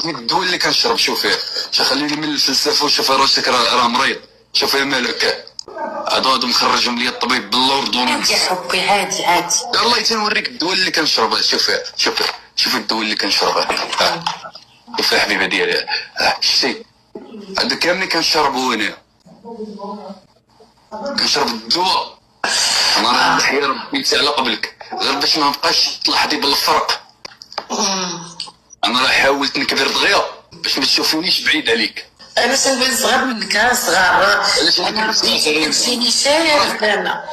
الدواء اللي كنشرب شوفي، خليني من الفلسفه وشوفي راسك راه مريض. شوفي مالك هادو مخرجهم لي الطبيب بالاردن. عادي يا حبي، عادي عادي. والله تنوريك الدواء اللي كنشربه. شوفي الدواء اللي كنشربه. شوفي يا حبيبه ديالي، شتي هادو كاملين كنشربو هنا. كنشرب الدواء. انا راه نحيا ربي على قبلك غير باش ما نبقاش تلاحظي بالفرق. انا راه حاولت نكبر دغيا باش ما تشوفونيش بعيد عليك. انا سنبان صغار منك، صغار. انا كتجيني شارف انا،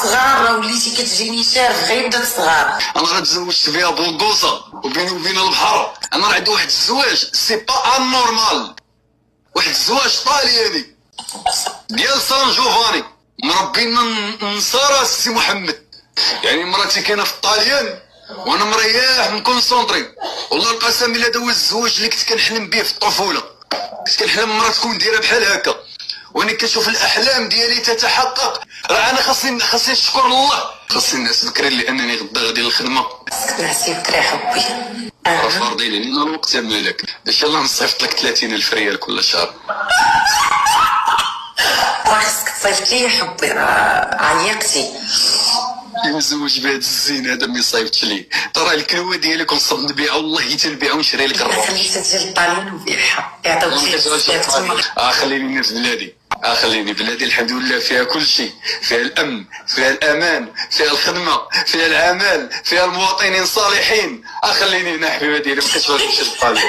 صغار راه وليتي كتجيني شارف غير بدات صغار. انا راه تزوجت بها بلدوزه وبيني وبين البحر. انا راه عندي واحد الزواج سي با ان نورمال، واحد الزواج طالياني ديال سان جوفاني مربينا نصارى السي محمد. يعني مراتي كاينه في الطاليان وانا مريح مكونسونطري. والله القسم الا هذا هو الزواج اللي كنت كنحلم به في الطفوله. كنت كنحلم مرة تكون دايره بحال هكا، وانا كنشوف الاحلام ديالي تتحقق. راه انا خاصني نشكر الله، خاصني نعس بكري لانني غدا غادي للخدمه. خاصك نعسي بكري يا حبي. راه فارضي لينا الوقت يا مالك. ان شاء الله نصيفط لك 30,000 ريال كل شهر. راه خاصك تصيفط لي يا حبي، راه عيقتي. مزوج بهاد الزين هذا ما يصايبتش لي. ترى الكلوه ديالي كنصب نبيعها، والله حتى نبيعها ونشري لك الروح. خليتها ديال الطاليان وبيعها، يعطيوك خليني في بلادي. خليني بلادي الحمد لله فيها كل شيء، فيها الامن، فيها الامان، فيها الخدمه، فيها العمل، فيها المواطنين صالحين. خليني هنا حبيبه ديالي، ما كتبغيش طاليان.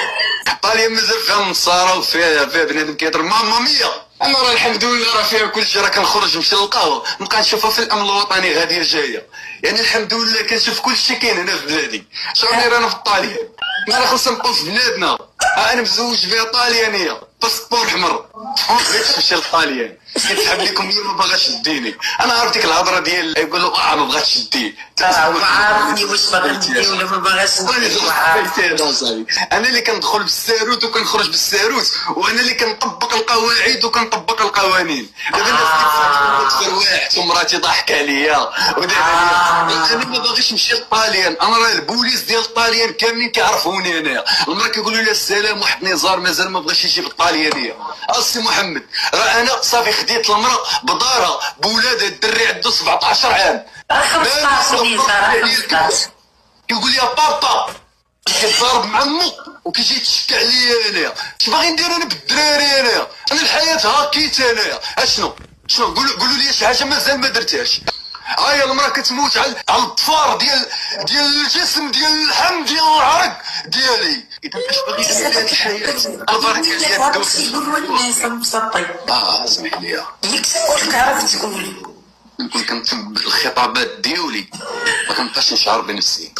طاليان مازال فيها النصارى وفيها بنادم كيهضر ماما مية. انا راه الحمد لله راه فيها كل شيء. راه كنخرج نمشي للقهوه نبقى نشوفها في الامن الوطني غاديه جايه. يعني الحمد لله كنشوف كل شيء كاين هنا في بلادي. شغلي رانا في الطاليان، انا خصنا نبقاو في بلادنا. انا مزوج بها طاليانيه باسبور احمر. ما بغيتش نمشي للطاليان، كتسحب لكم هي ما باغاش تديني. انا عرفت ديك الهضره ديال يقولوا ما بغاتش تدي. ما عرفني واش باغا ندي ولا ما باغاش ندي. انا اللي كندخل بالساروت وكنخرج بالساروت، وانا اللي كنطبق القواعد وكنطبق القوانين. دابا الناس كتفرواحت ومراتي ضحك عليا ودابا انا ما باغيش نمشي للطاليان. انا راه البوليس ديال الطاليان كاملين كيعرفوني انايا. المراه كيقولوا لي السلام واحد نزار مازال ما بغاش يجي بالطاليانيه. السي محمد راه انا صافي خديت المراه بدارها بولادها، الدري عنده 17 عام. 15 كيقول لي يا بابا، كيتضارب مع مو وكيجي يتشكى عليا انايا. اش باغي ندير انا بالدراري انايا؟ انا الحياه هاكيت انايا. اشنو قولوا لي شي حاجه مازال ما درتهاش. هاي المراه كتموت على الضفار ديال الجسم، ديال اللحم، ديال العرق ديالي. اذا اش باغي ندير هاد الحياه؟ البركه ديال الدوله. اسمح لي، ملي كتقول لك عرفت تقول نكون كنتم الخطابات ديالي ما كنبقاش نشعر بنفسي.